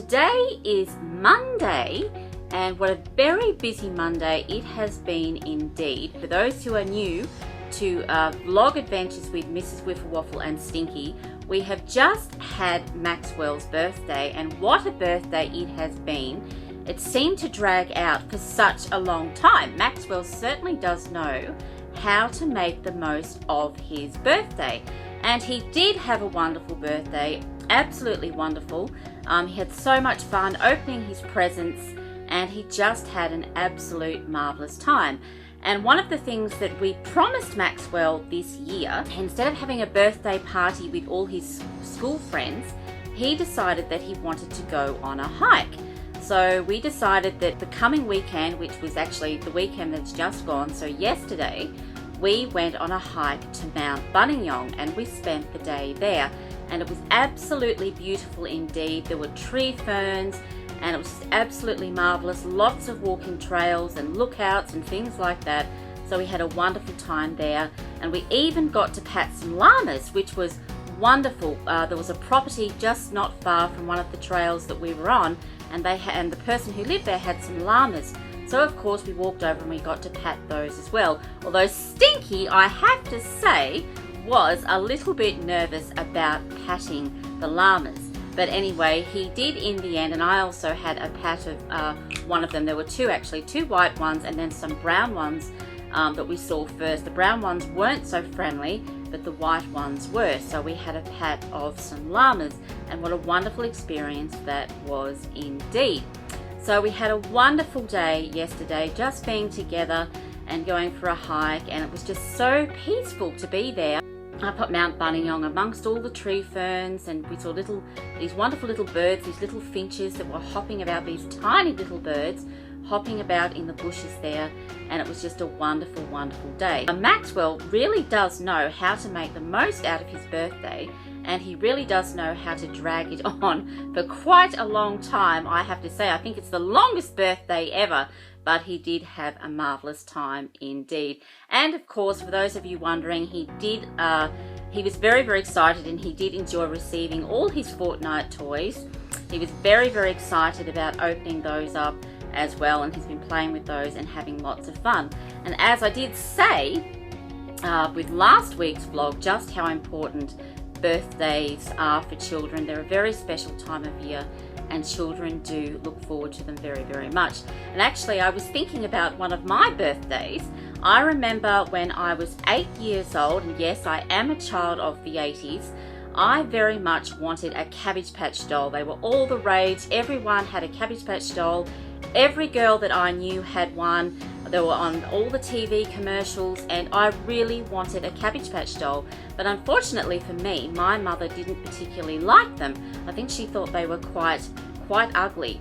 Today is Monday, and what a very busy Monday it has been indeed. For those who are new to vlog adventures with Mrs. Wiffle, Waffle and Stinky, we have just had Maxwell's birthday, and what a birthday it has been. It seemed to drag out for such a long time. Maxwell certainly does know how to make the most of his birthday, and he did have a wonderful birthday, absolutely wonderful. He had so much fun opening his presents, and he just had an absolute marvellous time. And one of the things that we promised Maxwell this year, instead of having a birthday party with all his school friends, he decided that he wanted to go on a hike. So we decided that the coming weekend, which was actually the weekend that's just gone, so yesterday, we went on a hike to Mount Buninyong and we spent the day there. And it was absolutely beautiful indeed. There were tree ferns and it was just absolutely marvellous. Lots of walking trails and lookouts and things like that. So we had a wonderful time there, and we even got to pat some llamas, which was wonderful. There was a property just not far from one of the trails that we were on, and the person who lived there had some llamas. So of course we walked over and we got to pat those as well. Although Stinky, I have to say, was a little bit nervous about patting the llamas. But anyway, he did in the end, and I also had a pat of one of them. There were two actually, two white ones and then some brown ones that we saw first. The brown ones weren't so friendly, but the white ones were. So we had a pat of some llamas, and what a wonderful experience that was indeed. So we had a wonderful day yesterday, just being together and going for a hike, and it was just so peaceful to be there up at Mount Buninyong amongst all the tree ferns, and we saw these wonderful little birds, these little finches that were hopping about, these tiny little birds hopping about in the bushes there, and it was just a wonderful, wonderful day. Maxwell really does know how to make the most out of his birthday, and he really does know how to drag it on for quite a long time, I have to say. I think it's the longest birthday ever, but he did have a marvellous time indeed. And of course, for those of you wondering, he was very, very excited, and he did enjoy receiving all his Fortnite toys. He was very, very excited about opening those up as well, and he's been playing with those and having lots of fun. And as I did say with last week's vlog, just how important birthdays are for children. They're a very special time of year, and children do look forward to them very, very much. And actually, I was thinking about one of my birthdays. I remember when I was 8 years old, and yes, I am a child of the 80s, I very much wanted a Cabbage Patch doll. They were all the rage. Everyone had a Cabbage Patch doll. Every girl that I knew had one. They were on all the TV commercials, and I really wanted a Cabbage Patch doll. But unfortunately for me, my mother didn't particularly like them. I think she thought they were quite ugly,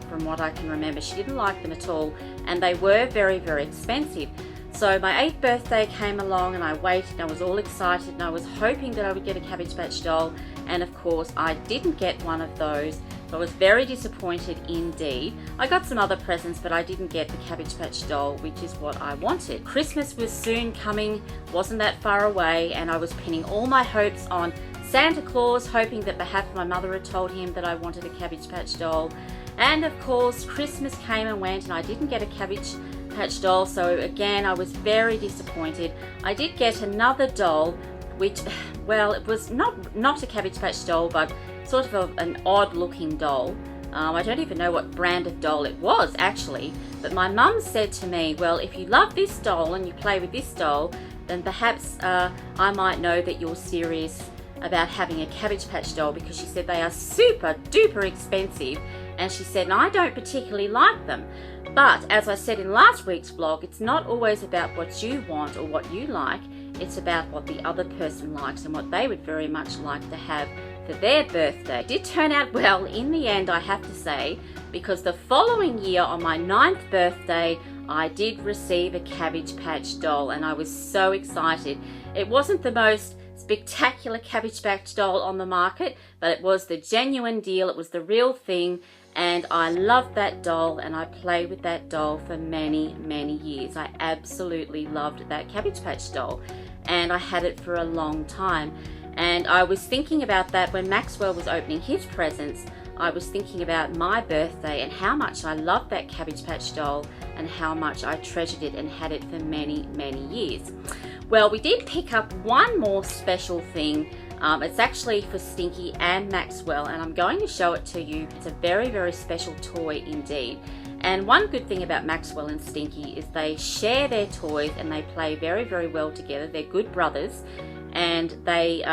from what I can remember. She didn't like them at all, and they were very, very expensive. So my 8th birthday came along, and I waited, and I was all excited, and I was hoping that I would get a Cabbage Patch doll, and of course I didn't get one of those. So I was very disappointed indeed. I got some other presents, but I didn't get the Cabbage Patch doll, which is what I wanted. Christmas was soon coming, wasn't that far away, and I was pinning all my hopes on Santa Claus, hoping that perhaps my mother had told him that I wanted a Cabbage Patch doll. And of course, Christmas came and went, and I didn't get a Cabbage Patch doll, so again, I was very disappointed. I did get another doll, which, well, it was not a Cabbage Patch doll, but sort of an odd looking doll. I don't even know what brand of doll it was actually, but my mum said to me, well, if you love this doll and you play with this doll, then perhaps I might know that you're serious about having a Cabbage Patch doll, because she said they are super duper expensive, and she said, and I don't particularly like them. But as I said in last week's vlog, it's not always about what you want or what you like, it's about what the other person likes and what they would very much like to have for their birthday. It did turn out well in the end, I have to say, because the following year on my 9th birthday, I did receive a Cabbage Patch doll, and I was so excited. It wasn't the most spectacular Cabbage Patch doll on the market, but it was the genuine deal. It was the real thing, and I loved that doll, and I played with that doll for many, many years. I absolutely loved that Cabbage Patch doll, and I had it for a long time. And I was thinking about that when Maxwell was opening his presents. I was thinking about my birthday and how much I loved that Cabbage Patch doll and how much I treasured it and had it for many, many years. Well, we did pick up one more special thing. It's actually for Stinky and Maxwell, and I'm going to show it to you. It's a very, very special toy indeed. And one good thing about Maxwell and Stinky is they share their toys and they play very, very well together. They're good brothers, and they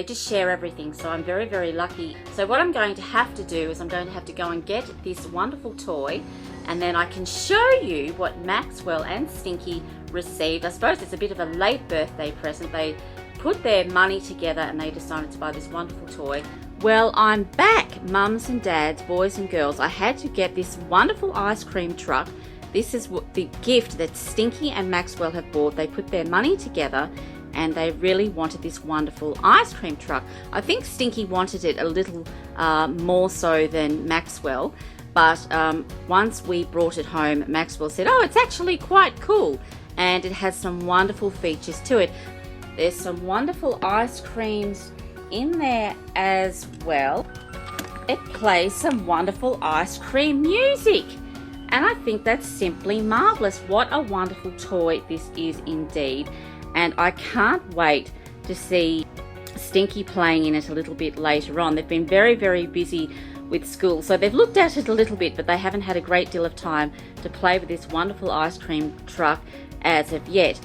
just share everything. So I'm very, very lucky. So what I'm going to have to do is I'm going to have to go and get this wonderful toy, and then I can show you what Maxwell and Stinky received. I suppose it's a bit of a late birthday present. They put their money together and they decided to buy this wonderful toy. Well, I'm back, mums and dads, boys and girls. I had to get this wonderful ice cream truck. This is the gift that Stinky and Maxwell have bought. They put their money together and they really wanted this wonderful ice cream truck. I think Stinky wanted it a little more so than Maxwell, but once we brought it home, Maxwell said, oh, it's actually quite cool, and it has some wonderful features to it. There's some wonderful ice creams in there as well. It plays some wonderful ice cream music, and I think that's simply marvelous. What a wonderful toy this is indeed, and I can't wait to see Stinky playing in it a little bit later on. They've been very, very busy with school, so they've looked at it a little bit, but they haven't had a great deal of time to play with this wonderful ice cream truck as of yet.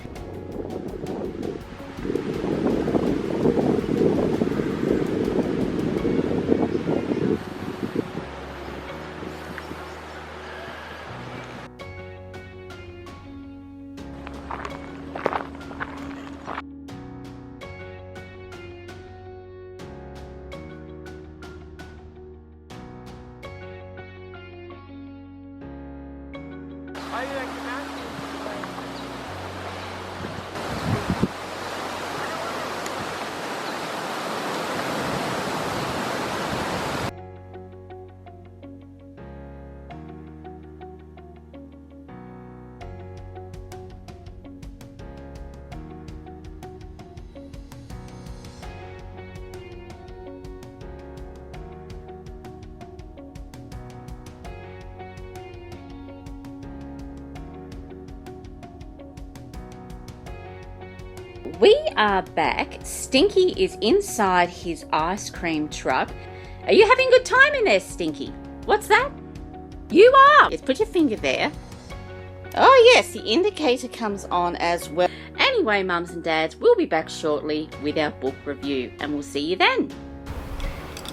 We are back. Stinky is inside his ice cream truck. Are you having a good time in there, Stinky? What's that? You are! Yes, put your finger there. Oh yes, the indicator comes on as well. Anyway, mums and dads, we'll be back shortly with our book review, and we'll see you then.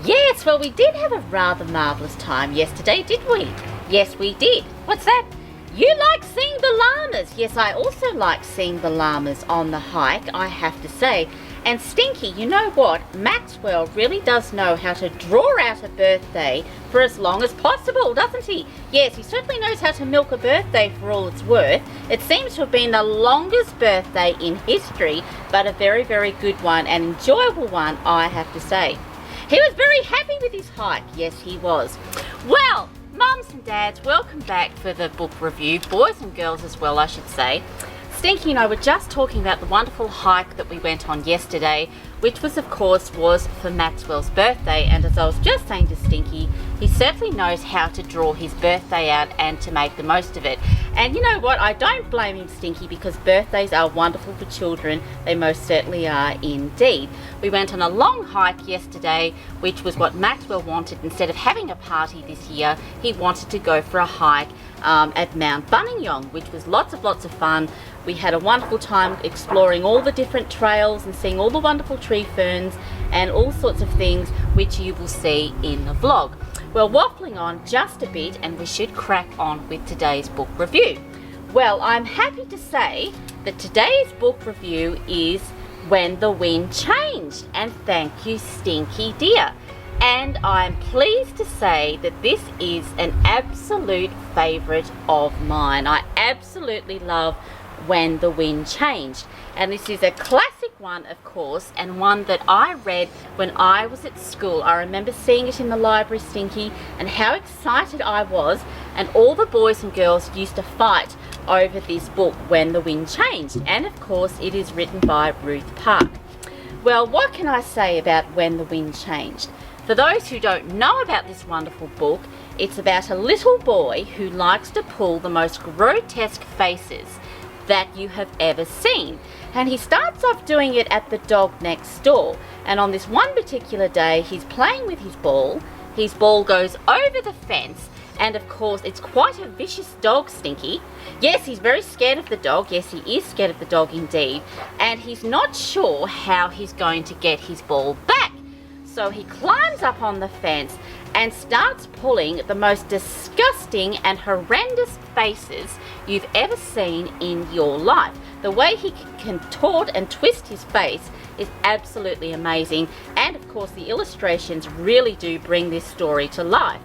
Yes, well, we did have a rather marvellous time yesterday, did we? Yes, we did. What's that? You like seeing the llamas. Yes, I also like seeing the llamas on the hike, I have to say. And Stinky, you know what? Maxwell really does know how to draw out a birthday for as long as possible, doesn't he? Yes, he certainly knows how to milk a birthday for all it's worth. It seems to have been the longest birthday in history, but a very, very good one, an enjoyable one, I have to say. He was very happy with his hike. Yes, he was. Well, mums and dads, welcome back for the book review, boys and girls as well, I should say. Stinky and I were just talking about the wonderful hike that we went on yesterday, which was, of course, for Maxwell's birthday. And as I was just saying to Stinky, he certainly knows how to draw his birthday out and to make the most of it. And you know what? I don't blame him, Stinky, because birthdays are wonderful for children. They most certainly are indeed. We went on a long hike yesterday, which was what Maxwell wanted. Instead of having a party this year, he wanted to go for a hike at Mount Buninyong, which was lots of fun. We had a wonderful time exploring all the different trails and seeing all the wonderful tree ferns and all sorts of things, which you will see in the vlog. Well, waffling on just a bit, and we should crack on with today's book review. Well, I'm happy to say that today's book review is When the Wind Changed, and thank you, Stinky dear. And I'm pleased to say that this is an absolute favourite of mine. I absolutely love When the Wind Changed. And this is a classic one, of course, and one that I read when I was at school. I remember seeing it in the library, Stinky, and how excited I was. And all the boys and girls used to fight over this book, When the Wind Changed. And of course, it is written by Ruth Park. Well, what can I say about When the Wind Changed? For those who don't know about this wonderful book, it's about a little boy who likes to pull the most grotesque faces that you have ever seen. And he starts off doing it at the dog next door. And on this one particular day, he's playing with his ball. His ball goes over the fence. And of course, it's quite a vicious dog, Stinky. Yes, he's very scared of the dog. Yes, he is scared of the dog indeed. And he's not sure how he's going to get his ball back. So he climbs up on the fence and starts pulling the most disgusting and horrendous faces you've ever seen in your life. The way he can contort and twist his face is absolutely amazing. And of course, the illustrations really do bring this story to life.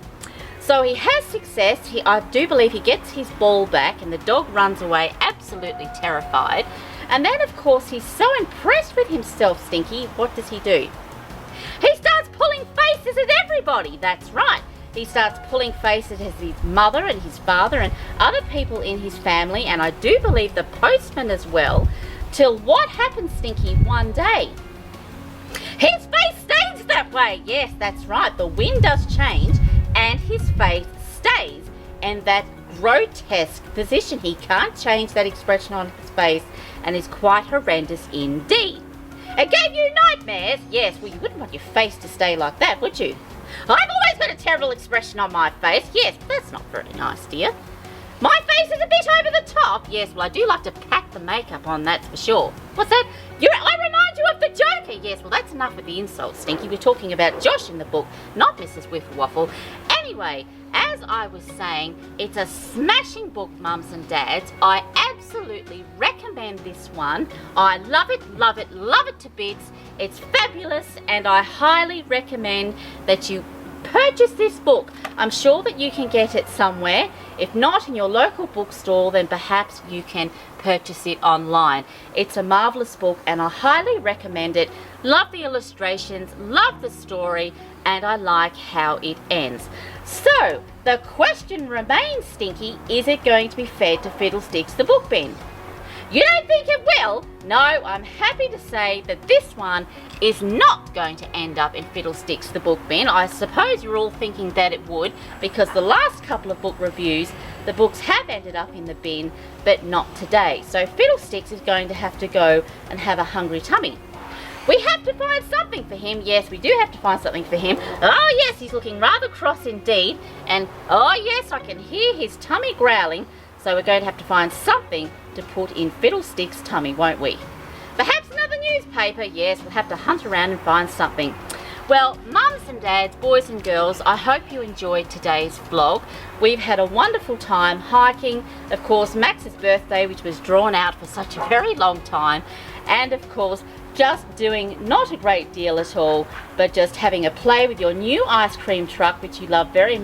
So he has success. I do believe he gets his ball back and the dog runs away absolutely terrified. And then of course he's so impressed with himself, Stinky, what does he do? He starts pulling faces at everybody. That's right. He starts pulling faces at his mother and his father and other people in his family, and I do believe the postman as well, till what happens, Stinky, one day? His face stays that way. Yes, that's right. The wind does change and his face stays in that grotesque position. He can't change that expression on his face and is quite horrendous indeed. It gave you nightmares? Yes, well, you wouldn't want your face to stay like that, would you? I've always got a terrible expression on my face. Yes, but that's not very nice, dear. My face is a bit over the top. Yes, well, I do like to pack the makeup on, that's for sure. What's that? I remind you of the Joker. Yes, well, that's enough with the insults, Stinky. We're talking about Josh in the book, not Mrs. Waffle. Anyway, as I was saying, it's a smashing book, mums and dads. I absolutely recommend this one. I love it, love it, love it to bits. It's fabulous, and I highly recommend that you purchase this book. I'm sure that you can get it somewhere. If not in your local bookstore, then perhaps you can purchase it online. It's a marvelous book and I highly recommend it. Love the illustrations, love the story, and I like how it ends. So the question remains, Stinky, is it going to be fed to Fiddlesticks the book bin? You don't think it will? No, I'm happy to say that this one is not going to end up in Fiddlesticks the book bin. I suppose you're all thinking that it would, because the last couple of book reviews, the books have ended up in the bin, but not today. So Fiddlesticks is going to have to go and have a hungry tummy. We have to find something for him. Yes, we do have to find something for him. Oh yes, he's looking rather cross indeed. And oh yes, I can hear his tummy growling. So we're going to have to find something to put in Fiddlesticks' tummy, won't we? Perhaps another newspaper. Yes, we'll have to hunt around and find something. Well, mums and dads, boys and girls, I hope you enjoyed today's vlog. We've had a wonderful time hiking. Of course, Max's birthday, which was drawn out for such a very long time. And of course, just doing not a great deal at all, but just having a play with your new ice cream truck, which you love very,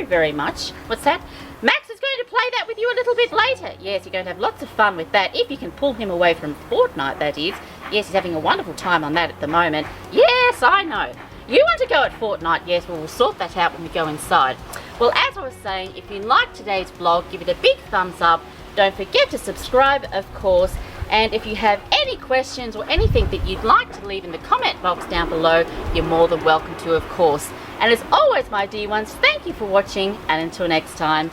very much. What's that? Max is going to play that with you a little bit later. Yes, you're going to have lots of fun with that, if you can pull him away from Fortnite, that is. Yes, he's having a wonderful time on that at the moment. Yes, I know. You want to go at Fortnite? Yes, well, we'll sort that out when we go inside. Well, as I was saying, if you liked today's vlog, give it a big thumbs up. Don't forget to subscribe, of course. And if you have any questions or anything that you'd like to leave in the comment box down below, you're more than welcome to, of course. And as always, my dear ones, thank you for watching, and until next time,